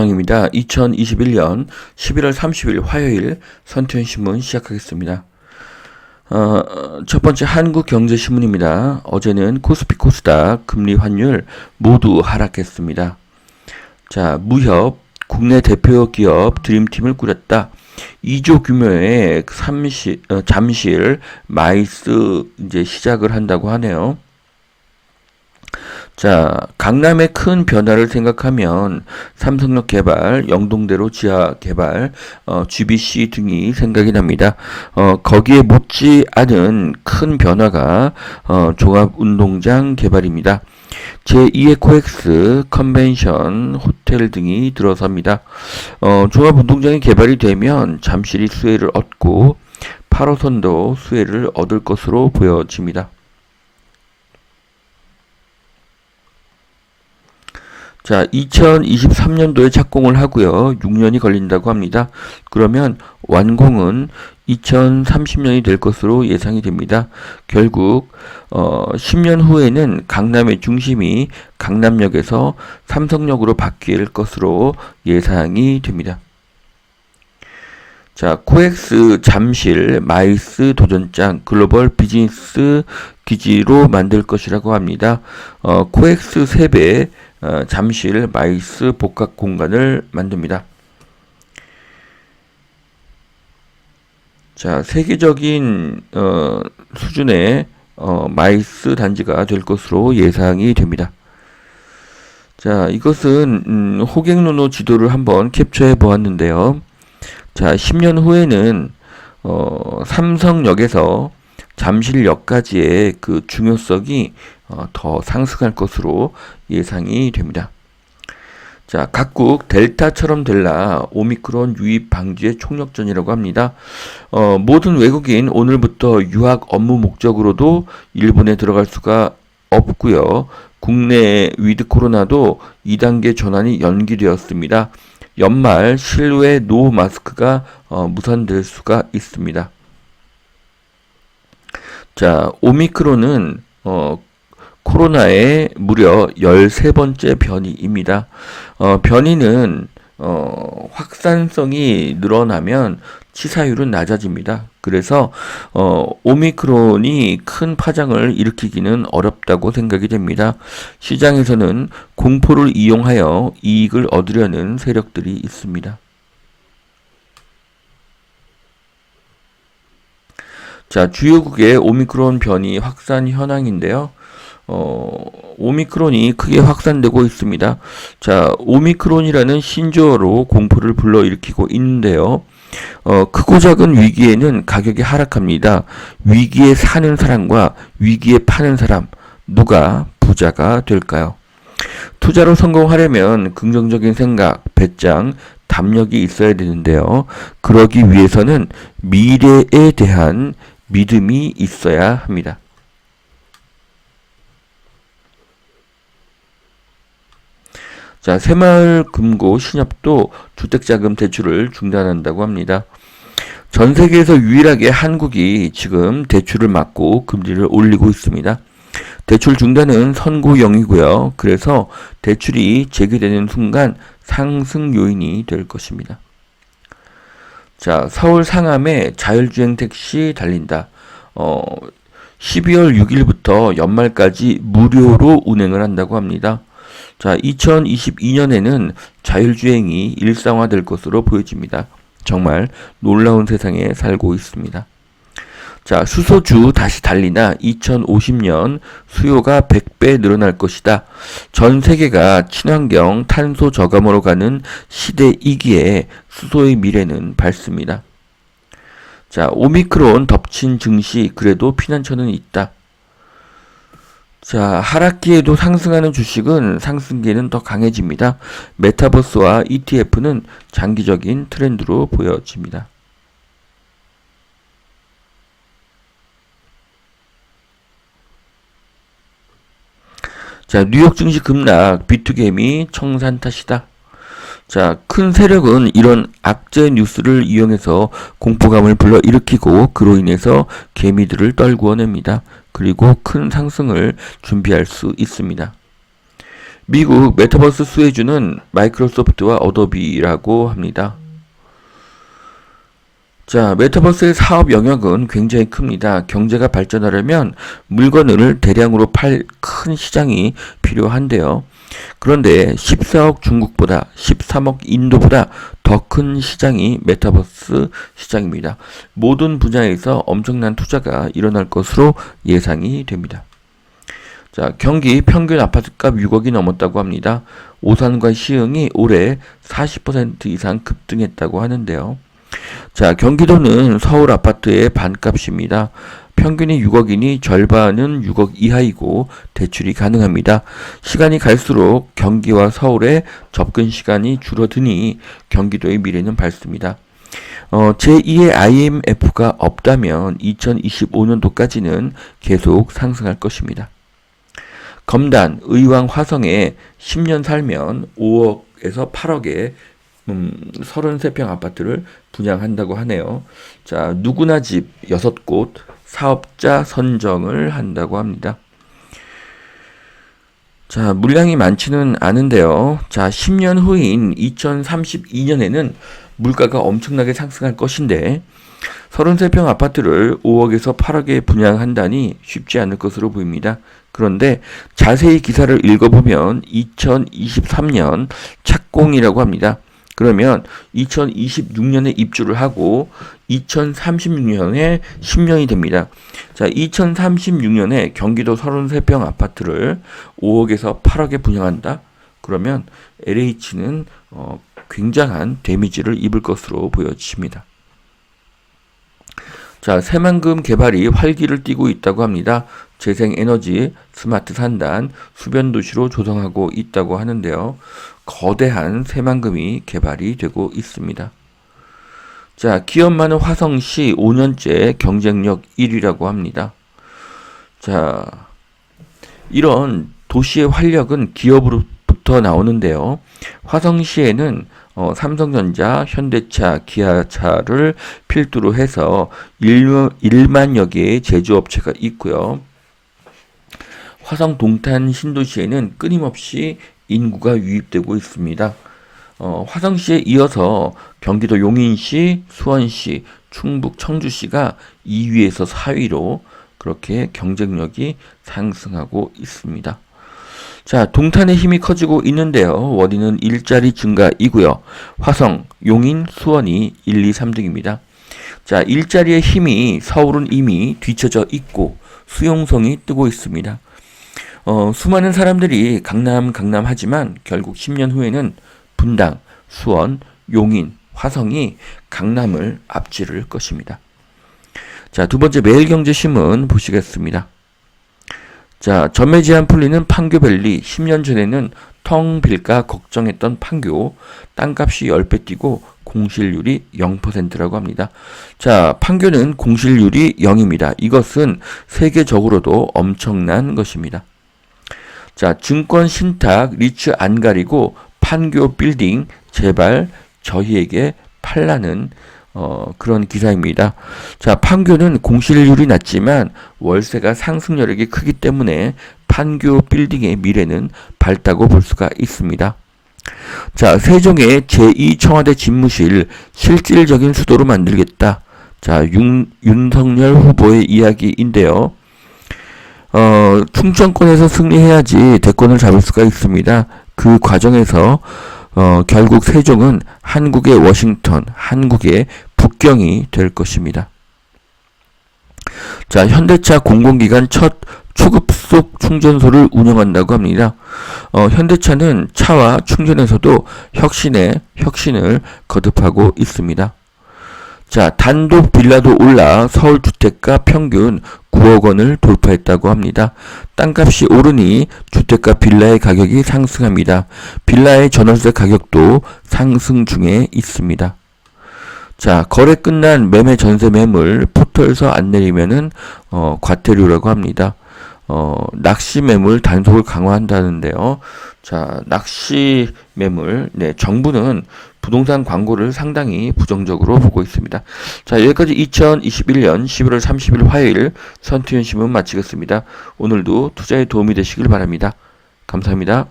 이상입니다. 2021년 11월 30일 화요일 선태현신문 시작하겠습니다. 첫 번째 한국경제신문입니다. 어제는 코스피 코스닥 금리 환율 모두 하락했습니다. 자, 무협 국내 대표 기업 드림팀을 꾸렸다. 2조 규모의 잠실 마이스 이제 시작을 한다고 하네요. 자, 강남의 큰 변화를 생각하면 삼성역 개발, 영동대로 지하 개발, GBC 등이 생각이 납니다. 거기에 못지 않은 큰 변화가 종합운동장 개발입니다. 제2의 코엑스, 컨벤션, 호텔 등이 들어섭니다. 종합운동장이 개발이 되면 잠실이 수혜를 얻고 8호선도 수혜를 얻을 것으로 보여집니다. 자, 2023년도에 착공을 하고요. 6년이 걸린다고 합니다. 그러면 완공은 2030년이 될 것으로 예상이 됩니다. 결국 10년 후에는 강남의 중심이 강남역에서 삼성역으로 바뀔 것으로 예상이 됩니다. 자, 코엑스 잠실 마이스 도전장 글로벌 비즈니스 기지로 만들 것이라고 합니다. 코엑스 3배 잠실 마이스 복합 공간을 만듭니다. 자, 세계적인 수준의 마이스 단지가 될 것으로 예상이 됩니다. 자, 이것은 호갱노노 지도를 한번 캡처해 보았는데요. 자, 10년 후에는 삼성역에서 잠실역까지의 그 중요성이 더 상승할 것으로 예상이 됩니다. 자, 각국 델타처럼 될라 오미크론 유입 방지의 총력전이라고 합니다. 모든 외국인 오늘부터 유학 업무 목적으로도 일본에 들어갈 수가 없고요. 국내 위드 코로나도 2단계 전환이 연기되었습니다. 연말 실외 노 마스크가 무산될 수가 있습니다. 자, 오미크론은 코로나의 무려 13번째 변이입니다. 변이는 확산성이 늘어나면 치사율은 낮아집니다. 그래서 오미크론이 큰 파장을 일으키기는 어렵다고 생각이 됩니다. 시장에서는 공포를 이용하여 이익을 얻으려는 세력들이 있습니다. 자, 주요국의 오미크론 변이 확산 현황인데요. 오미크론이 크게 확산되고 있습니다. 자, 오미크론이라는 신조어로 공포를 불러일으키고 있는데요. 크고 작은 위기에는 가격이 하락합니다. 위기에 사는 사람과 위기에 파는 사람, 누가 부자가 될까요? 투자로 성공하려면 긍정적인 생각, 배짱, 담력이 있어야 되는데요. 그러기 위해서는 미래에 대한 믿음이 있어야 합니다. 자, 새마을금고 신협도 주택자금 대출을 중단한다고 합니다. 전 세계에서 유일하게 한국이 지금 대출을 막고 금리를 올리고 있습니다. 대출 중단은 선고용이고요. 그래서 대출이 재개되는 순간 상승 요인이 될 것입니다. 자, 서울 상암에 자율주행 택시 달린다. 12월 6일부터 연말까지 무료로 운행을 한다고 합니다. 자, 2022년에는 자율주행이 일상화될 것으로 보여집니다. 정말 놀라운 세상에 살고 있습니다. 자, 수소주 다시 달리나 2050년 수요가 100배 늘어날 것이다. 전 세계가 친환경 탄소 저감으로 가는 시대이기에 수소의 미래는 밝습니다. 자, 오미크론 덮친 증시 그래도 피난처는 있다. 자, 하락기에도 상승하는 주식은 상승기에는 더 강해집니다. 메타버스와 ETF는 장기적인 트렌드로 보여집니다. 자, 뉴욕 증시 급락, 비투게임이 청산 탓이다. 자, 큰 세력은 이런 악재 뉴스를 이용해서 공포감을 불러일으키고 그로 인해서 개미들을 떨구어냅니다. 그리고 큰 상승을 준비할 수 있습니다. 미국 메타버스 수혜주는 마이크로소프트와 어도비라고 합니다. 자, 메타버스의 사업 영역은 굉장히 큽니다. 경제가 발전하려면 물건을 대량으로 팔 큰 시장이 필요한데요. 그런데 14억 중국보다 13억 인도보다 더 큰 시장이 메타버스 시장입니다. 모든 분야에서 엄청난 투자가 일어날 것으로 예상이 됩니다. 자, 경기 평균 아파트값 6억이 넘었다고 합니다. 오산과 시흥이 올해 40% 이상 급등했다고 하는데요. 자, 경기도는 서울 아파트의 반값입니다. 평균이 6억이니 절반은 6억 이하이고 대출이 가능합니다. 시간이 갈수록 경기와 서울의 접근 시간이 줄어드니 경기도의 미래는 밝습니다. 제2의 IMF가 없다면 2025년도까지는 계속 상승할 것입니다. 검단, 의왕, 화성에 10년 살면 5억에서 8억에 33평 아파트를 분양한다고 하네요. 자, 누구나 집 6곳, 사업자 선정을 한다고 합니다. 자, 물량이 많지는 않은데요. 자, 10년 후인 2032년에는 물가가 엄청나게 상승할 것인데 33평 아파트를 5억에서 8억에 분양한다니 쉽지 않을 것으로 보입니다. 그런데 자세히 기사를 읽어보면 2023년 착공이라고 합니다. 그러면 2026년에 입주를 하고 2036년에 10년이 됩니다. 자, 2036년에 경기도 33평 아파트를 5억에서 8억에 분양한다? 그러면 LH는 굉장한 데미지를 입을 것으로 보여집니다. 자, 새만금 개발이 활기를 띠고 있다고 합니다. 재생에너지, 스마트 산단, 수변도시로 조성하고 있다고 하는데요. 거대한 새만금이 개발이 되고 있습니다. 자, 기업 많은 화성시 5년째 경쟁력 1위라고 합니다. 자, 이런 도시의 활력은 기업으로부터 나오는데요. 화성시에는 삼성전자, 현대차, 기아차를 필두로 해서 1만여 개의 제조업체가 있고요. 화성 동탄 신도시에는 끊임없이 인구가 유입되고 있습니다. 화성시에 이어서 경기도 용인시, 수원시, 충북 청주시가 2위에서 4위로 그렇게 경쟁력이 상승하고 있습니다. 자, 동탄의 힘이 커지고 있는데요. 원인은 일자리 증가이고요. 화성, 용인, 수원이 1, 2, 3등입니다. 자, 일자리의 힘이 서울은 이미 뒤처져 있고 수용성이 뜨고 있습니다. 수많은 사람들이 강남 하지만 결국 10년 후에는 분당, 수원, 용인, 화성이 강남을 앞지를 것입니다. 자, 두 번째 매일경제신문 보시겠습니다. 자, 전매 제한 풀리는 판교밸리 10년 전에는 텅 빌까 걱정했던 판교 땅값이 10배 뛰고 공실률이 0%라고 합니다. 자, 판교는 공실률이 0입니다. 이것은 세계적으로도 엄청난 것입니다. 자, 증권 신탁 리츠 안 가리고 판교 빌딩 제발 저희에게 팔라는 그런 기사입니다. 자, 판교는 공실률이 낮지만 월세가 상승 여력이 크기 때문에 판교 빌딩의 미래는 밝다고 볼 수가 있습니다. 자, 세종의 제2청와대 집무실 실질적인 수도로 만들겠다. 자, 윤석열 후보의 이야기인데요. 충청권에서 승리해야지 대권을 잡을 수가 있습니다. 그 과정에서 결국 세종은 한국의 워싱턴, 한국의 북경이 될 것입니다. 자, 현대차 공공기관 첫 초급속 충전소를 운영한다고 합니다. 현대차는 차와 충전에서도 혁신을 거듭하고 있습니다. 자, 단독 빌라도 올라 서울 주택가 평균 9억 원을 돌파했다고 합니다. 땅값이 오르니 주택가 빌라의 가격이 상승합니다. 빌라의 전월세 가격도 상승 중에 있습니다. 자, 거래 끝난 매매 전세 매물 포털에서 안 내리면은 과태료라고 합니다. 낚시 매물 단속을 강화한다는데요. 자, 낚시 매물, 정부는 부동산 광고를 상당히 부정적으로 보고 있습니다. 자, 여기까지 2021년 11월 30일 화요일 선투현 신문 마치겠습니다. 오늘도 투자에 도움이 되시길 바랍니다. 감사합니다.